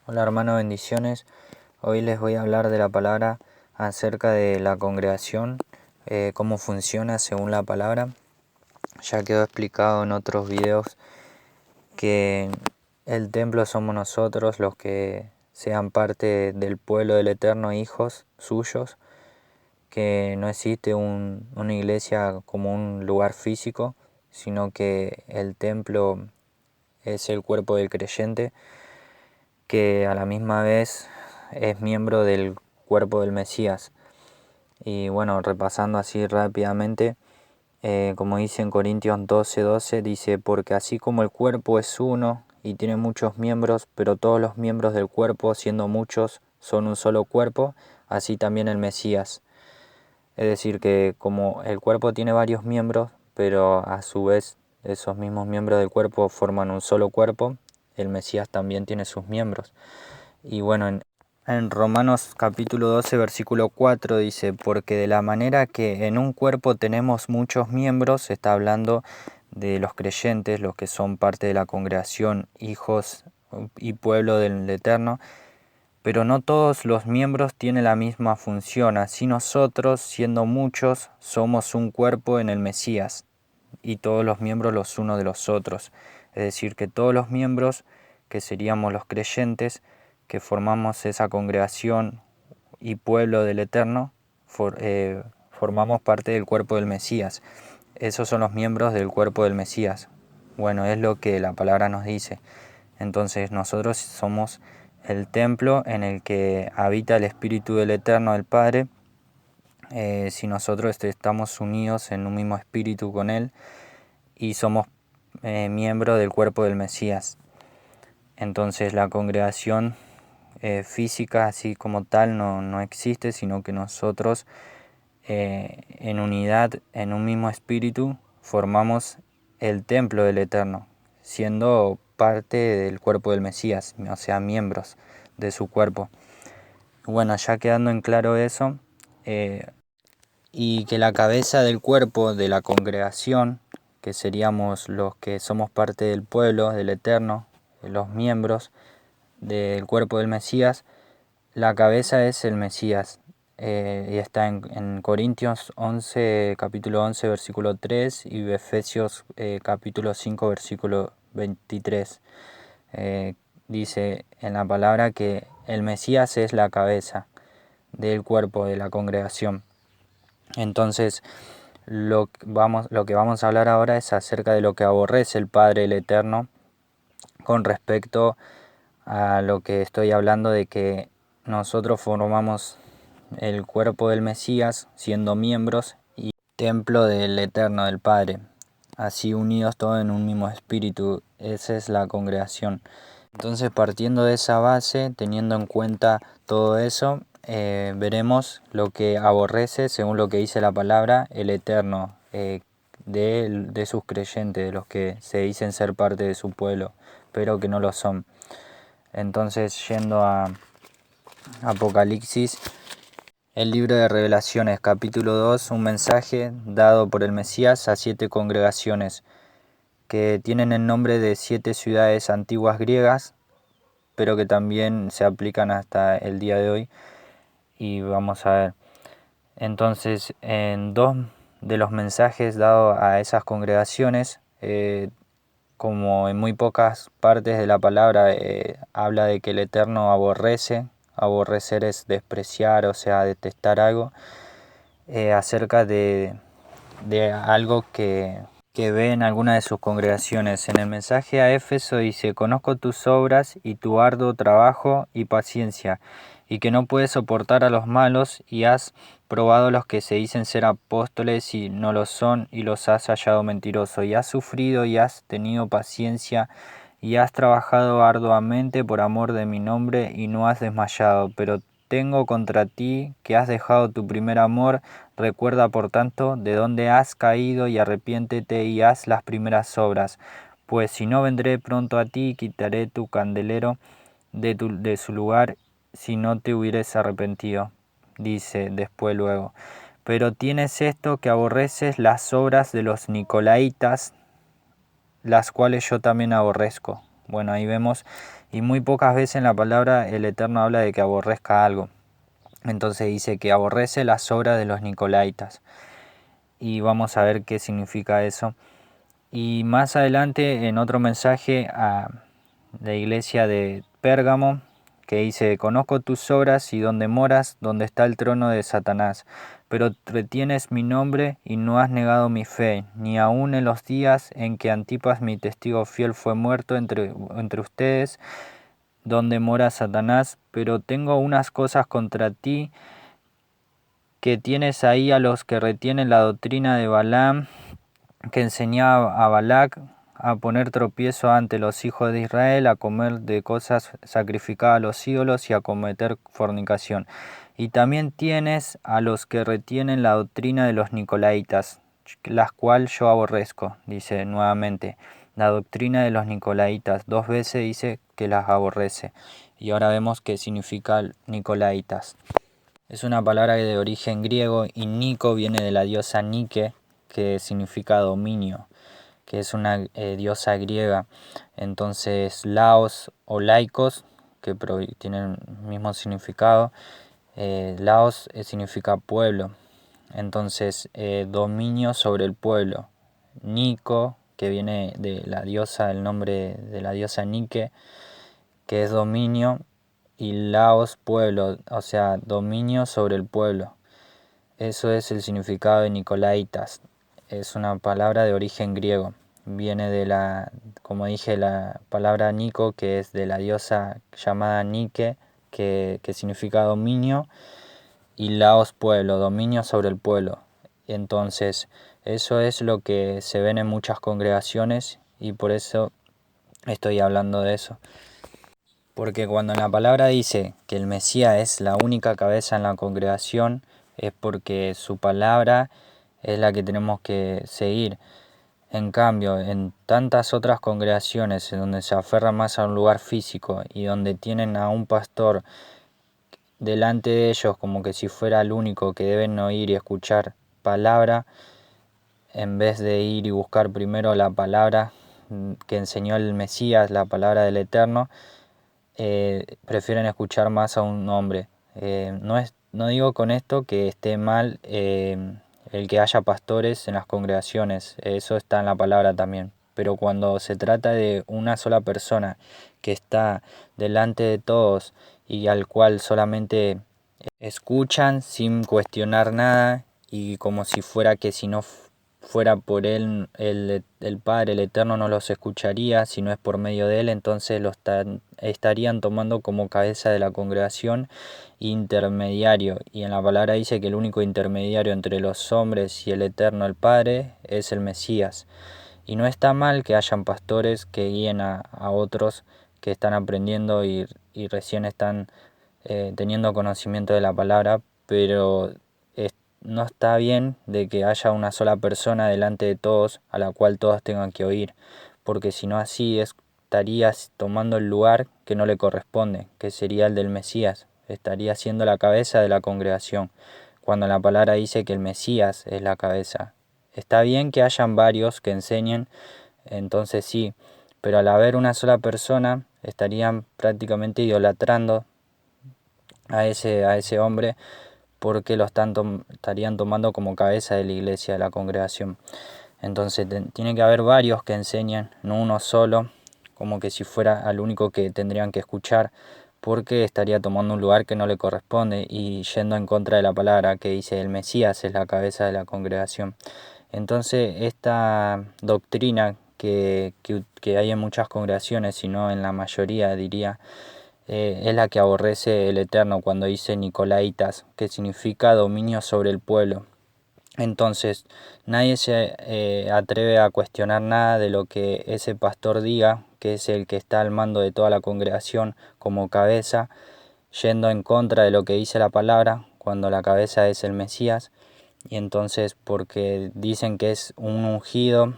Hola hermano, bendiciones. Hoy les voy a hablar de la palabra acerca de la congregación, cómo funciona según la palabra. Ya quedó explicado en otros videos que el templo somos nosotros, los que sean parte del pueblo del Eterno, hijos suyos, que no existe una iglesia como un lugar físico, sino que el templo es el cuerpo del creyente, que a la misma vez es miembro del cuerpo del Mesías. Y bueno, repasando así rápidamente, como dice en Corintios 12:12, dice: porque así como el cuerpo es uno y tiene muchos miembros, pero todos los miembros del cuerpo, siendo muchos, son un solo cuerpo, así también el Mesías. Es decir, que como el cuerpo tiene varios miembros, pero a su vez esos mismos miembros del cuerpo forman un solo cuerpo, el Mesías también tiene sus miembros. Y bueno, en Romanos capítulo 12, versículo 4 dice: porque de la manera que en un cuerpo tenemos muchos miembros, está hablando de los creyentes, los que son parte de la congregación, hijos y pueblo del Eterno, pero no todos los miembros tienen la misma función. Así nosotros, siendo muchos, somos un cuerpo en el Mesías, y todos los miembros los unos de los otros. Es decir, que todos los miembros, que seríamos los creyentes, que formamos esa congregación y pueblo del Eterno, formamos parte del cuerpo del Mesías. Esos son los miembros del cuerpo del Mesías. Bueno, es lo que la palabra nos dice. Entonces nosotros somos el templo en el que habita el Espíritu del Eterno, el Padre. Si nosotros estamos unidos en un mismo espíritu con Él y somos miembros del cuerpo del Mesías. Entonces la congregación física así como tal no existe, sino que nosotros en unidad, en un mismo espíritu, formamos el templo del Eterno, siendo parte del cuerpo del Mesías, o sea, miembros de su cuerpo. Bueno, ya quedando en claro eso, y que la cabeza del cuerpo de la congregación, que seríamos los que somos parte del pueblo del Eterno, los miembros del cuerpo del Mesías, la cabeza es el Mesías. Y está en Corintios 11, capítulo 11, versículo 3, y Efesios capítulo 5, versículo 23. Dice en la palabra que el Mesías es la cabeza del cuerpo de la congregación. Entonces, lo que vamos a hablar ahora es acerca de lo que aborrece el Padre el Eterno con respecto a lo que estoy hablando de que nosotros formamos el cuerpo del Mesías siendo miembros y templo del Eterno, del Padre, así unidos todos en un mismo espíritu. Esa es la congregación. Entonces, partiendo de esa base, teniendo en cuenta todo eso, veremos lo que aborrece, según lo que dice la palabra, el Eterno, de sus creyentes, de los que se dicen ser parte de su pueblo, pero que no lo son. Entonces, yendo a Apocalipsis, el libro de Revelaciones, capítulo 2, un mensaje dado por el Mesías a 7 congregaciones, que tienen el nombre de 7 ciudades antiguas griegas, pero que también se aplican hasta el día de hoy. Y vamos a ver. Entonces, en 2 de los mensajes dados a esas congregaciones, como en muy pocas partes de la palabra habla de que el Eterno aborrece, aborrecer es despreciar, o sea, detestar algo, acerca de algo que ve en alguna de sus congregaciones. En el mensaje a Éfeso dice: conozco tus obras y tu arduo trabajo y paciencia, y que no puedes soportar a los malos, y has probado a los que se dicen ser apóstoles y no lo son, y los has hallado mentirosos, y has sufrido y has tenido paciencia, y has trabajado arduamente por amor de mi nombre, y no has desmayado. Pero tengo contra ti que has dejado tu primer amor. Recuerda, por tanto, de dónde has caído, y arrepiéntete y haz las primeras obras. Pues si no, vendré pronto a ti y quitaré tu candelero de su lugar, si no te hubieres arrepentido. Dice después luego: pero tienes esto, que aborreces las obras de los nicolaitas, las cuales yo también aborrezco. Bueno, ahí vemos, y muy pocas veces en la palabra el Eterno habla de que aborrezca algo. Entonces dice que aborrece las obras de los Nicolaitas. Y vamos a ver qué significa eso. Y más adelante en otro mensaje a la iglesia de Pérgamo, que dice: conozco tus obras y donde moras, donde está el trono de Satanás, pero retienes mi nombre y no has negado mi fe, ni aun en los días en que Antipas mi testigo fiel fue muerto entre ustedes, donde mora Satanás. Pero tengo unas cosas contra ti, que tienes ahí a los que retienen la doctrina de Balaam, que enseñaba a Balac a poner tropiezo ante los hijos de Israel, a comer de cosas sacrificadas a los ídolos y a cometer fornicación. Y también tienes a los que retienen la doctrina de los Nicolaitas, las cual yo aborrezco, dice nuevamente. La doctrina de los Nicolaitas, 2 veces dice que las aborrece. Y ahora vemos qué significa Nicolaitas. Es una palabra de origen griego, y Nico viene de la diosa Nike, que significa dominio, que es una diosa griega. Entonces Laos o laicos, que tienen el mismo significado, Laos significa pueblo. Entonces dominio sobre el pueblo. Nico, que viene de la diosa, el nombre de la diosa Nike, que es dominio, y Laos pueblo, o sea, dominio sobre el pueblo. Eso es el significado de Nicolaitas. Es una palabra de origen griego. Viene de la, como dije, la palabra Nico, que es de la diosa llamada Nike, que significa dominio, y Laos pueblo, dominio sobre el pueblo. Entonces, eso es lo que se ven en muchas congregaciones, y por eso estoy hablando de eso. Porque cuando la palabra dice que el Mesías es la única cabeza en la congregación, es porque su palabra es la que tenemos que seguir. En cambio, en tantas otras congregaciones en donde se aferra más a un lugar físico y donde tienen a un pastor delante de ellos como que si fuera el único que deben oír y escuchar palabra, en vez de ir y buscar primero la palabra que enseñó el Mesías, la palabra del Eterno, prefieren escuchar más a un hombre. No digo con esto que esté mal el que haya pastores en las congregaciones, eso está en la palabra también. Pero cuando se trata de una sola persona que está delante de todos y al cual solamente escuchan sin cuestionar nada, y como si fuera que si no fuera por él, el Padre, el Eterno, no los escucharía, si no es por medio de él, entonces estarían tomando como cabeza de la congregación intermediario. Y en la palabra dice que el único intermediario entre los hombres y el Eterno, el Padre, es el Mesías. Y no está mal que hayan pastores que guíen a otros que están aprendiendo y recién están teniendo conocimiento de la palabra, pero no está bien de que haya una sola persona delante de todos a la cual todos tengan que oír, porque si no así estarías tomando el lugar que no le corresponde, que sería el del Mesías, estaría siendo la cabeza de la congregación, cuando la palabra dice que el Mesías es la cabeza. Está bien que hayan varios que enseñen, entonces sí, pero al haber una sola persona estarían prácticamente idolatrando a ese hombre, porque lo estarían tomando como cabeza de la iglesia, de la congregación. Entonces tiene que haber varios que enseñen, no uno solo, como que si fuera al único que tendrían que escuchar, porque estaría tomando un lugar que no le corresponde y yendo en contra de la palabra que dice el Mesías es la cabeza de la congregación. Entonces esta doctrina que hay en muchas congregaciones, si no en la mayoría diría, es la que aborrece el Eterno cuando dice Nicolaitas, que significa dominio sobre el pueblo. Entonces nadie se atreve a cuestionar nada de lo que ese pastor diga, que es el que está al mando de toda la congregación como cabeza, yendo en contra de lo que dice la palabra, cuando la cabeza es el Mesías. Y entonces porque dicen que es un ungido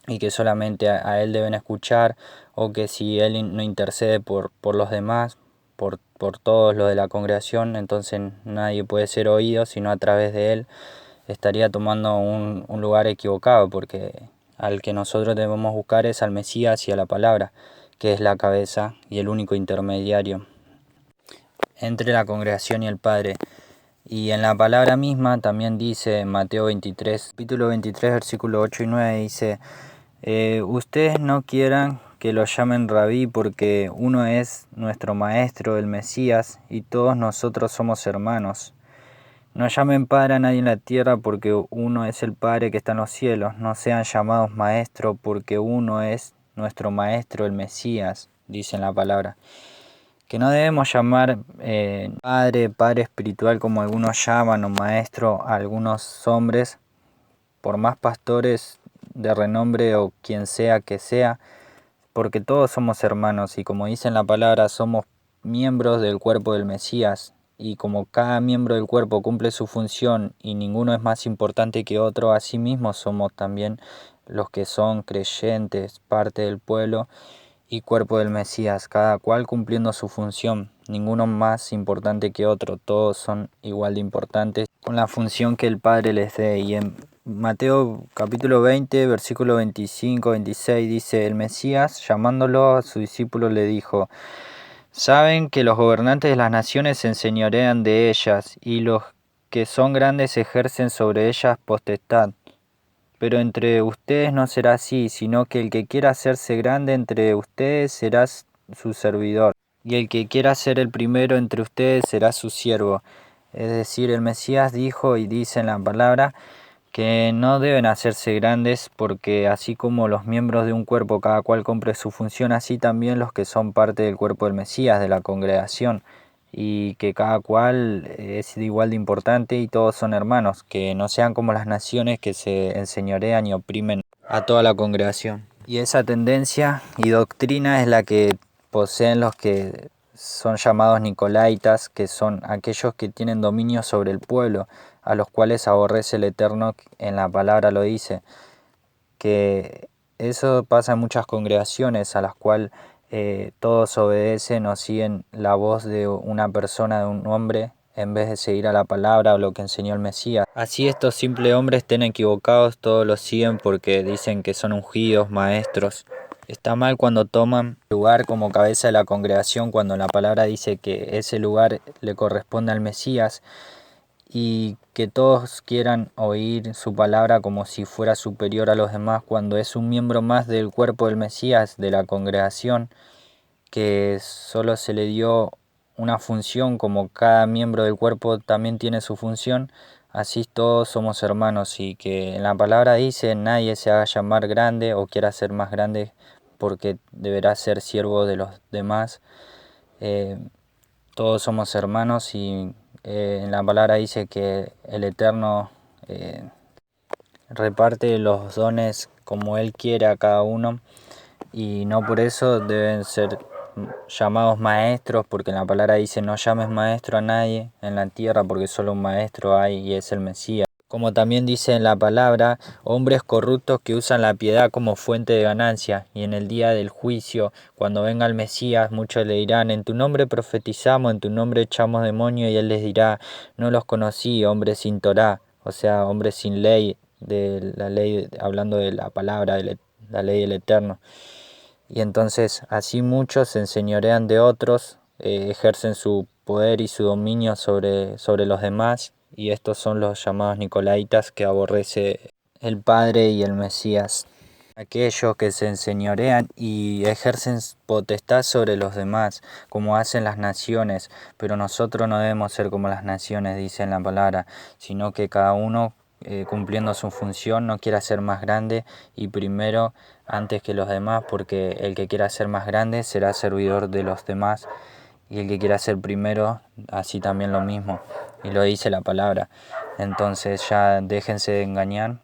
y que solamente a él deben escuchar, o que si él no intercede por los demás, por todos los de la congregación, entonces nadie puede ser oído sino a través de él, estaría tomando un lugar equivocado, porque al que nosotros debemos buscar es al Mesías y a la palabra, que es la cabeza y el único intermediario entre la congregación y el Padre. Y en la palabra misma también dice en Mateo 23, capítulo 23, versículo 8 y 9, dice: ustedes no quieran que lo llamen rabí, porque uno es nuestro maestro, el Mesías, y todos nosotros somos hermanos. No llamen padre a nadie en la tierra, porque uno es el Padre que está en los cielos. No sean llamados maestro, porque uno es nuestro maestro, el Mesías, dice en la palabra. Que no debemos llamar padre espiritual como algunos llaman, o maestro a algunos hombres, por más pastores de renombre o quien sea que sea, porque todos somos hermanos y, como dice en la palabra, somos miembros del cuerpo del Mesías, y como cada miembro del cuerpo cumple su función y ninguno es más importante que otro, asimismo somos también los que son creyentes, parte del pueblo y cuerpo del Mesías, cada cual cumpliendo su función, ninguno más importante que otro, todos son igual de importantes con la función que el Padre les dé. Y en Mateo capítulo 20, versículo 25-26 dice: el Mesías, llamándolo a su discípulo, le dijo: saben que los gobernantes de las naciones se enseñorean de ellas, y los que son grandes ejercen sobre ellas potestad. Pero entre ustedes no será así, sino que el que quiera hacerse grande entre ustedes será su servidor, y el que quiera ser el primero entre ustedes será su siervo. Es decir, el Mesías dijo y dice en la palabra que no deben hacerse grandes, porque así como los miembros de un cuerpo cada cual cumple su función, así también los que son parte del cuerpo del Mesías, de la congregación, y que cada cual es igual de importante y todos son hermanos, que no sean como las naciones que se enseñorean y oprimen a toda la congregación. Y esa tendencia y doctrina es la que poseen los que son llamados Nicolaitas, que son aquellos que tienen dominio sobre el pueblo, a los cuales aborrece el Eterno. En la palabra lo dice, que eso pasa en muchas congregaciones a las cuales todos obedecen o siguen la voz de una persona, de un hombre, en vez de seguir a la palabra o lo que enseñó el Mesías. Así estos simples hombres estén equivocados, todos los siguen porque dicen que son ungidos, maestros. Está mal cuando toman lugar como cabeza de la congregación, cuando la palabra dice que ese lugar le corresponde al Mesías, y que todos quieran oír su palabra como si fuera superior a los demás, cuando es un miembro más del cuerpo del Mesías, de la congregación, que solo se le dio una función, como cada miembro del cuerpo también tiene su función. Así todos somos hermanos, y que en la palabra dice: nadie se haga llamar grande o quiera ser más grande, porque deberá ser siervo de los demás. Todos somos hermanos, y en la palabra dice que el Eterno reparte los dones como Él quiere a cada uno, y no por eso deben ser llamados maestros, porque en la palabra dice: no llames maestro a nadie en la tierra, porque solo un maestro hay y es el Mesías. Como también dice en la palabra: hombres corruptos que usan la piedad como fuente de ganancia, y en el día del juicio, cuando venga el Mesías, muchos le dirán: en tu nombre profetizamos, en tu nombre echamos demonios, y él les dirá: no los conocí, hombres sin Torá, o sea, hombres sin ley, de la ley, hablando de la palabra, de la ley del Eterno. Y entonces así muchos se enseñorean de otros, ejercen su poder y su dominio sobre los demás, y estos son los llamados Nicolaitas, que aborrece el Padre y el Mesías. Aquellos que se enseñorean y ejercen potestad sobre los demás, como hacen las naciones, pero nosotros no debemos ser como las naciones, dice en la palabra, sino que cada uno, cumpliendo su función, no quiera ser más grande y primero antes que los demás, porque el que quiera ser más grande será servidor de los demás, y el que quiera ser primero, así también lo mismo, y lo dice la palabra. Entonces ya déjense de engañar,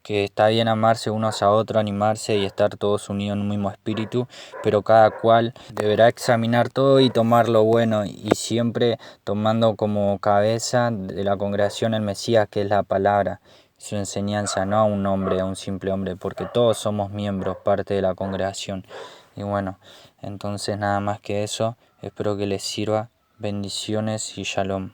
que está bien amarse unos a otros, animarse y estar todos unidos en un mismo espíritu, pero cada cual deberá examinar todo y tomar lo bueno, y siempre tomando como cabeza de la congregación el Mesías, que es la palabra, su enseñanza, no a un hombre, a un simple hombre, porque todos somos miembros, parte de la congregación. Y bueno, entonces nada más que eso, espero que les sirva. Bendiciones y shalom.